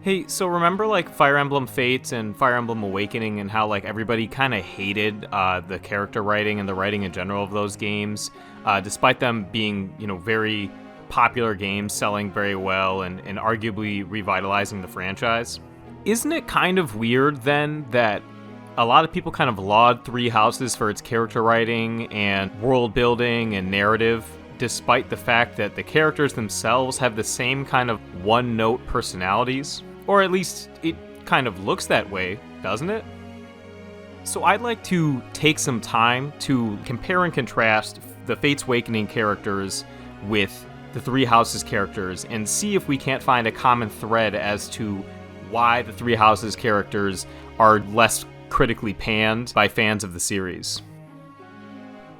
Hey, so remember like Fire Emblem Fates and Fire Emblem Awakening and how like everybody kind of hated the character writing and the writing in general of those games, despite them being, very popular games, selling very well and arguably revitalizing the franchise? Isn't it kind of weird then that a lot of people kind of laud Three Houses for its character writing and world building and narrative, despite the fact that the characters themselves have the same kind of one-note personalities? Or at least it kind of looks that way, doesn't it? So I'd like to take some time to compare and contrast the Fateswakening characters with the Three Houses characters and see if we can't find a common thread as to why the Three Houses characters are less critically panned by fans of the series.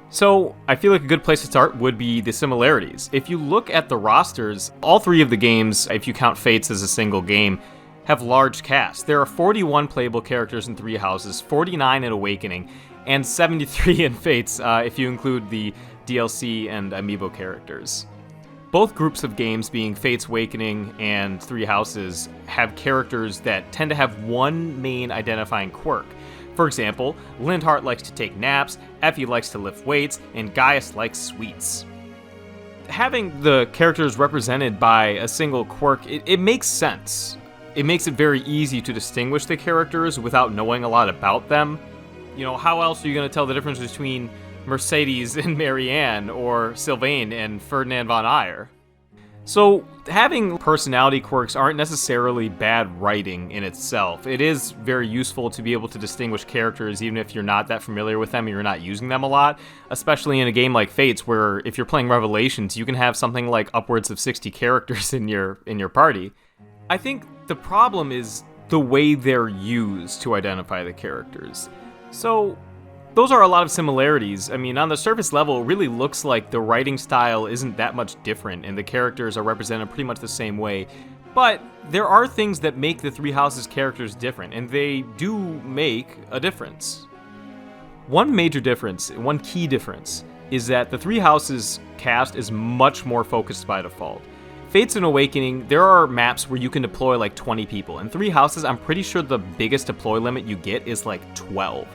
So, I feel like a good place to start would be the similarities. If you look at the rosters, all three of the games, if you count Fates as a single game, have large casts. There are 41 playable characters in Three Houses, 49 in Awakening, and 73 in Fates if you include the DLC and amiibo characters. Both groups of games, being Fateswakening and Three Houses, have characters that tend to have one main identifying quirk. For example, Lindhart likes to take naps, Effie likes to lift weights, and Gaius likes sweets. Having the characters represented by a single quirk, it makes sense. It makes it very easy to distinguish the characters without knowing a lot about them. How else are you going to tell the difference between Mercedes and Marianne, or Sylvain and Ferdinand von Aegir? So, having personality quirks aren't necessarily bad writing in itself. It is very useful to be able to distinguish characters even if you're not that familiar with them and you're not using them a lot, especially in a game like Fates where if you're playing Revelations, you can have something like upwards of 60 characters in your party. I think the problem is the way they're used to identify the characters. So, those are a lot of similarities. I mean, on the surface level, it really looks like the writing style isn't that much different, and the characters are represented pretty much the same way. But there are things that make the Three Houses characters different, and they do make a difference. One major difference, one key difference, is that the Three Houses cast is much more focused by default. Fates and Awakening, there are maps where you can deploy like 20 people. In Three Houses, I'm pretty sure the biggest deploy limit you get is like 12.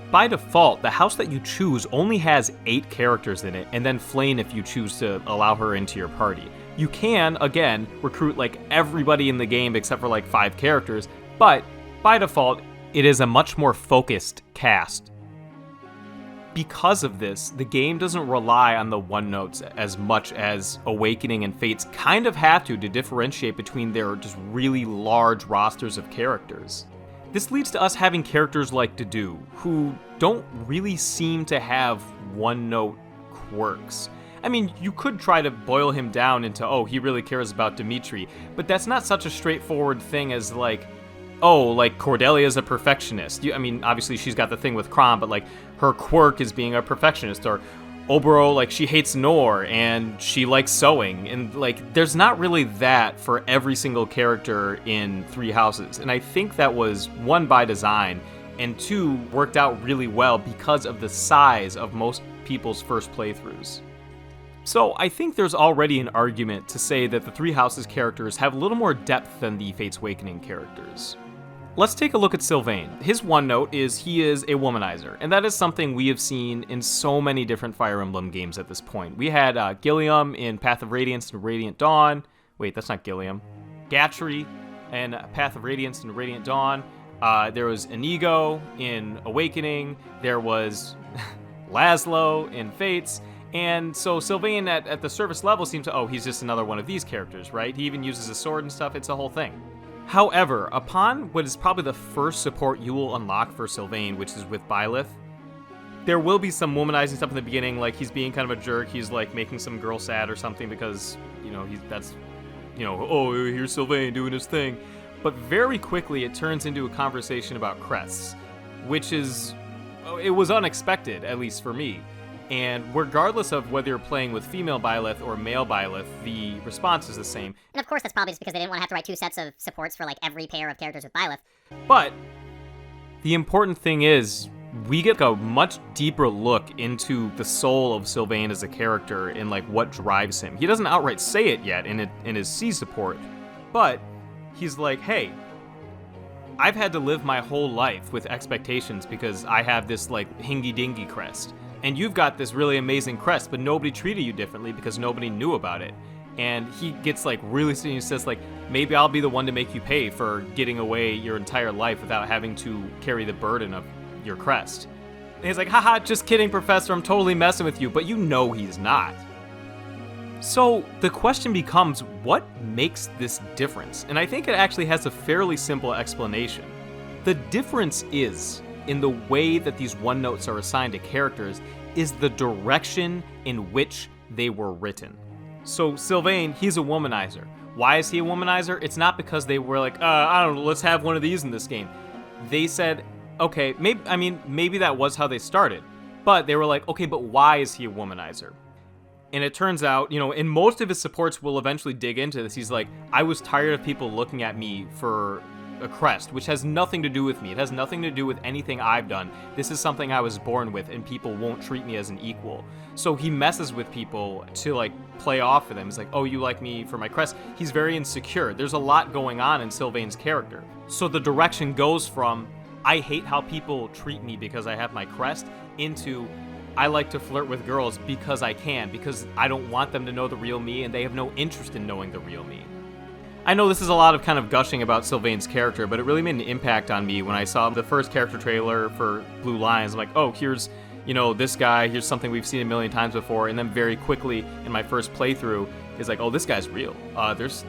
By default, the house that you choose only has 8 characters in it, and then Flayn if you choose to allow her into your party. You can, again, recruit like everybody in the game except for like 5 characters, but by default, it is a much more focused cast. Because of this, the game doesn't rely on the one notes as much as Awakening and Fates kind of have to differentiate between their just really large rosters of characters. This leads to us having characters like Dedue, who don't really seem to have one-note quirks. I mean, you could try to boil him down into, oh, he really cares about Dimitri, but that's not such a straightforward thing as like, oh, like Cordelia's a perfectionist. I mean, obviously she's got the thing with Chrom, but like her quirk is being a perfectionist. Or Obero, like she hates Nor and she likes sewing. And like there's not really that for every single character in Three Houses. And I think that was, one, by design, and 2, worked out really well because of the size of most people's first playthroughs. So I think there's already an argument to say that the Three Houses characters have a little more depth than the Fateswakening characters. Let's take a look at Sylvain. His one note is he is a womanizer, and that is something we have seen in so many different Fire Emblem games at this point. We had Gilliam in Path of Radiance and Radiant Dawn. Wait, that's not Gilliam. Gatry in Path of Radiance and Radiant Dawn. There was Inigo in Awakening. There was Laszlo in Fates. And so Sylvain at the surface level seems to, oh, he's just another one of these characters, right? He even uses a sword and stuff. It's a whole thing. However, upon what is probably the first support you will unlock for Sylvain, which is with Byleth, there will be some womanizing stuff in the beginning, like he's being kind of a jerk, he's like making some girl sad or something because, oh, here's Sylvain doing his thing. But very quickly it turns into a conversation about crests, which it was unexpected, at least for me. And regardless of whether you're playing with female Byleth or male Byleth, the response is the same. And of course that's probably just because they didn't want to have to write 2 sets of supports for like every pair of characters with Byleth. But the important thing is, we get a much deeper look into the soul of Sylvain as a character and like what drives him. He doesn't outright say it yet in his C support, but he's like, hey, I've had to live my whole life with expectations because I have this like hingy-dingy crest. And you've got this really amazing crest, but nobody treated you differently because nobody knew about it. And he gets like really serious and says like, maybe I'll be the one to make you pay for getting away your entire life without having to carry the burden of your crest. And he's like, haha, just kidding, Professor, I'm totally messing with you, but you know he's not. So the question becomes, what makes this difference? And I think it actually has a fairly simple explanation. The difference is, in the way that these one notes are assigned to characters, is the direction in which they were written. So Sylvain, he's a womanizer. Why is he a womanizer? It's not because they were like, I don't know, let's have one of these in this game. They said, okay, maybe that was how they started. But they were like, okay, but why is he a womanizer? And it turns out, and most of his supports will eventually dig into this. He's like, I was tired of people looking at me for a crest, which has nothing to do with me. It has nothing to do with anything I've done. This is something I was born with, and people won't treat me as an equal. So he messes with people to like play off of them. He's like, oh, you like me for my crest? He's very insecure. There's a lot going on in Sylvain's character. So the direction goes from, I hate how people treat me because I have my crest, into I like to flirt with girls because I can, because I don't want them to know the real me, and they have no interest in knowing the real me. I know this is a lot of kind of gushing about Sylvain's character, but it really made an impact on me when I saw the first character trailer for Blue Lions. I'm like, oh, here's, this guy, here's something we've seen a million times before, and then very quickly in my first playthrough is like, oh, this guy's real.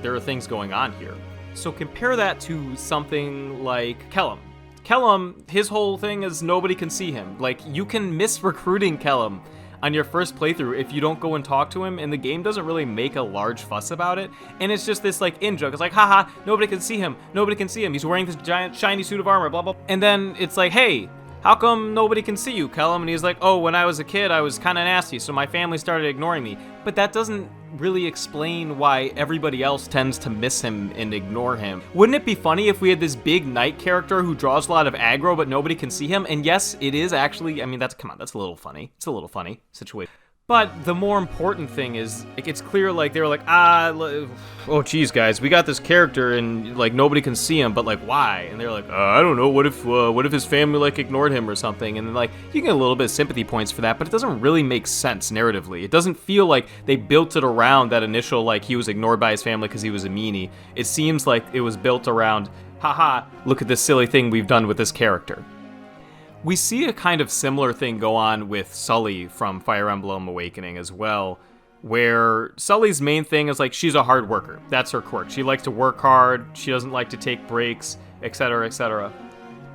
There are things going on here. So compare that to something like Callum. Callum, his whole thing is nobody can see him. Like, you can miss recruiting Callum on your first playthrough if you don't go and talk to him, and the game doesn't really make a large fuss about it. And it's just this, like, in-joke. It's like, haha, nobody can see him. Nobody can see him. He's wearing this giant, shiny suit of armor, blah, blah. And then it's like, hey, how come nobody can see you, Callum? And he's like, oh, when I was a kid, I was kind of nasty, so my family started ignoring me. But that doesn't really explain why everybody else tends to miss him and ignore him. Wouldn't it be funny if we had this big knight character who draws a lot of aggro, but nobody can see him? And yes, it is actually, that's a little funny. It's a little funny situation. But the more important thing is, it's clear, like, they were like, oh, geez, guys, we got this character, and, like, nobody can see him, but, like, why? And they're like, I don't know, what if his family, like, ignored him or something? And then, like, you get a little bit of sympathy points for that, but it doesn't really make sense narratively. It doesn't feel like they built it around that initial, like, he was ignored by his family because he was a meanie. It seems like it was built around, haha, look at this silly thing we've done with this character. We see a kind of similar thing go on with Sully from Fire Emblem Awakening as well, where Sully's main thing is like, she's a hard worker. That's her quirk. She likes to work hard, she doesn't like to take breaks, etc., etc.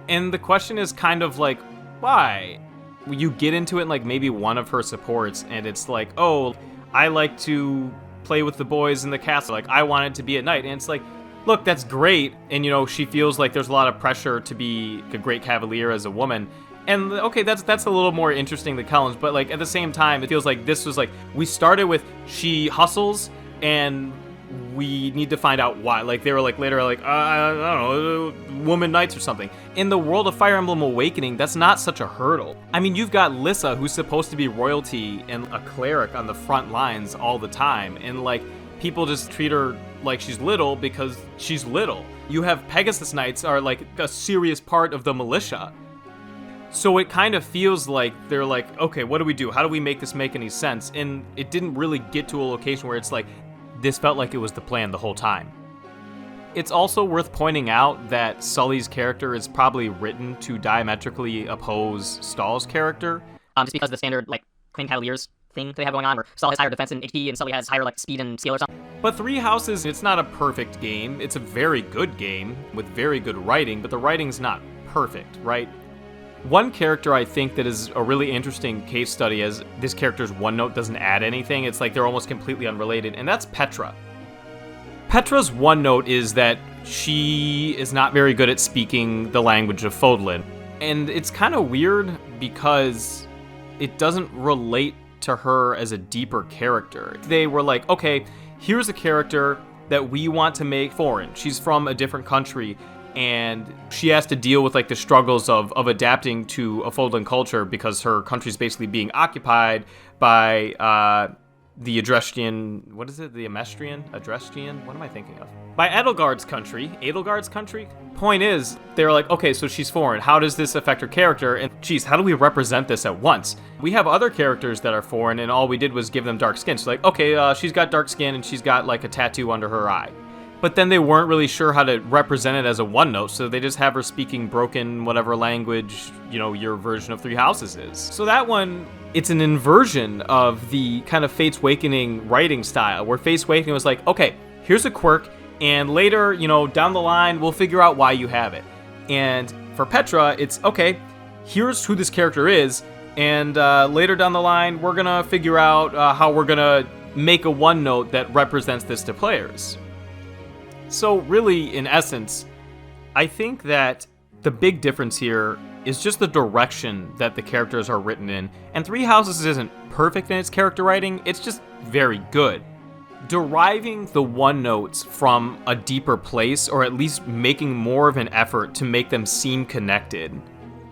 And the question is kind of like, why? You get into it in like maybe one of her supports, and it's like, oh, I like to play with the boys in the castle, like I wanted to be at night, and it's like, look, that's great, and she feels like there's a lot of pressure to be a great cavalier as a woman, and okay, that's a little more interesting than Callum's, but like at the same time, it feels like this was like, we started with she hustles, and we need to find out why. Like they were like later, like I don't know, woman knights or something. In the world of Fire Emblem Awakening, that's not such a hurdle. I mean, you've got Lissa, who's supposed to be royalty and a cleric on the front lines all the time, and like people just treat her like she's little because she's little. You have Pegasus Knights are like a serious part of the militia. So it kind of feels like they're like, okay, what do we do? How do we make this make any sense? And it didn't really get to a location where it's like, this felt like it was the plan the whole time. It's also worth pointing out that Sully's character is probably written to diametrically oppose Stahl's character. Just because of the standard, like, Queen Cavaliers thing they have going on, where Stahl has higher defense and HP, and Sully has higher, like, speed and skill or something. But Three Houses, it's not a perfect game. It's a very good game with very good writing, but the writing's not perfect, right? One character I think that is a really interesting case study, as this character's one note doesn't add anything. It's like they're almost completely unrelated, and that's Petra. Petra's one note is that she is not very good at speaking the language of Fodlan. And it's kind of weird because it doesn't relate to her as a deeper character. They were like, okay, here's a character that we want to make foreign. She's from a different country, and she has to deal with like the struggles of adapting to a Fodlan culture because her country's basically being occupied by the Adrestian, what is it? The Adrestian? What am I thinking of? By Edelgard's country. Point is, they were like, okay, so she's foreign. How does this affect her character? And geez, how do we represent this at once? We have other characters that are foreign, and all we did was give them dark skin. So like, okay, she's got dark skin, and she's got like a tattoo under her eye. But then they weren't really sure how to represent it as a one note, so they just have her speaking broken whatever language, your version of Three Houses is. So that one, it's an inversion of the kind of Fateswakening writing style, where Fateswakening was like, okay, here's a quirk, and later, down the line, we'll figure out why you have it. And for Petra, it's, okay, here's who this character is, and later down the line, we're gonna figure out how we're gonna make a one note that represents this to players. So really, in essence, I think that the big difference here is just the direction that the characters are written in. And Three Houses isn't perfect in its character writing, it's just very good. Deriving the one notes from a deeper place, or at least making more of an effort to make them seem connected,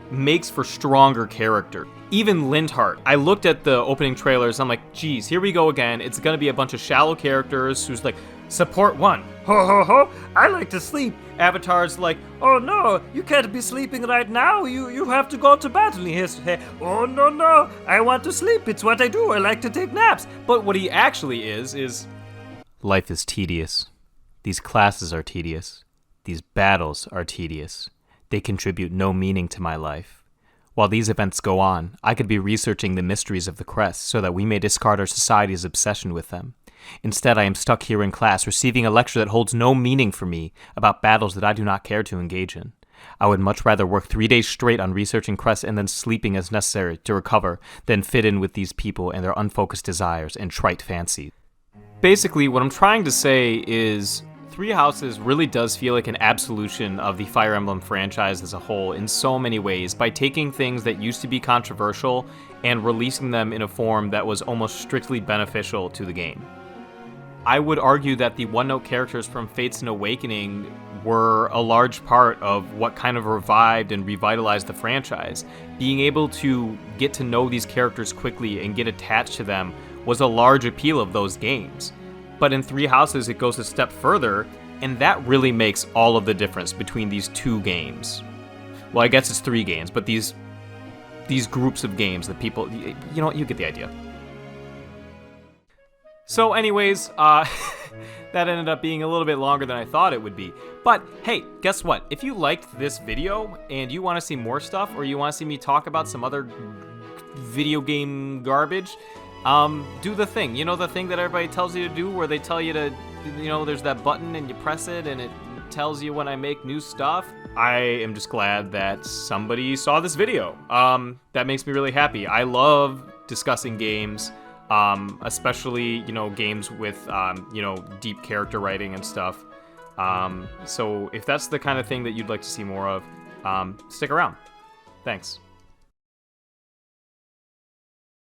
makes for stronger character. Even Lindhart, I looked at the opening trailers, I'm like, geez, here we go again. It's gonna be a bunch of shallow characters who's like, support one, ho ho ho, I like to sleep. Avatar's like, oh no, you can't be sleeping right now, you have to go to bed. And he has to say, oh no, I want to sleep, it's what I do, I like to take naps. But what he actually is, life is tedious. These classes are tedious. These battles are tedious. They contribute no meaning to my life. While these events go on, I could be researching the mysteries of the Crest so that we may discard our society's obsession with them. Instead, I am stuck here in class, receiving a lecture that holds no meaning for me about battles that I do not care to engage in. I would much rather work 3 days straight on researching Crest and then sleeping as necessary to recover than fit in with these people and their unfocused desires and trite fancies. Basically, what I'm trying to say is Three Houses really does feel like an absolution of the Fire Emblem franchise as a whole in so many ways, by taking things that used to be controversial and releasing them in a form that was almost strictly beneficial to the game. I would argue that the one-note characters from Fates and Awakening were a large part of what kind of revived and revitalized the franchise. Being able to get to know these characters quickly and get attached to them was a large appeal of those games. But in Three Houses, it goes a step further, and that really makes all of the difference between these two games. Well, I guess it's 3 games, but these groups of games that people, you get the idea. So anyways, that ended up being a little bit longer than I thought it would be. But hey, guess what? If you liked this video and you want to see more stuff, or you want to see me talk about some other video game garbage, do the thing. The thing that everybody tells you to do, where they tell you to, there's that button and you press it and it tells you when I make new stuff. I am just glad that somebody saw this video. That makes me really happy. I love discussing games, especially, games with, deep character writing and stuff. So if that's the kind of thing that you'd like to see more of, stick around. Thanks.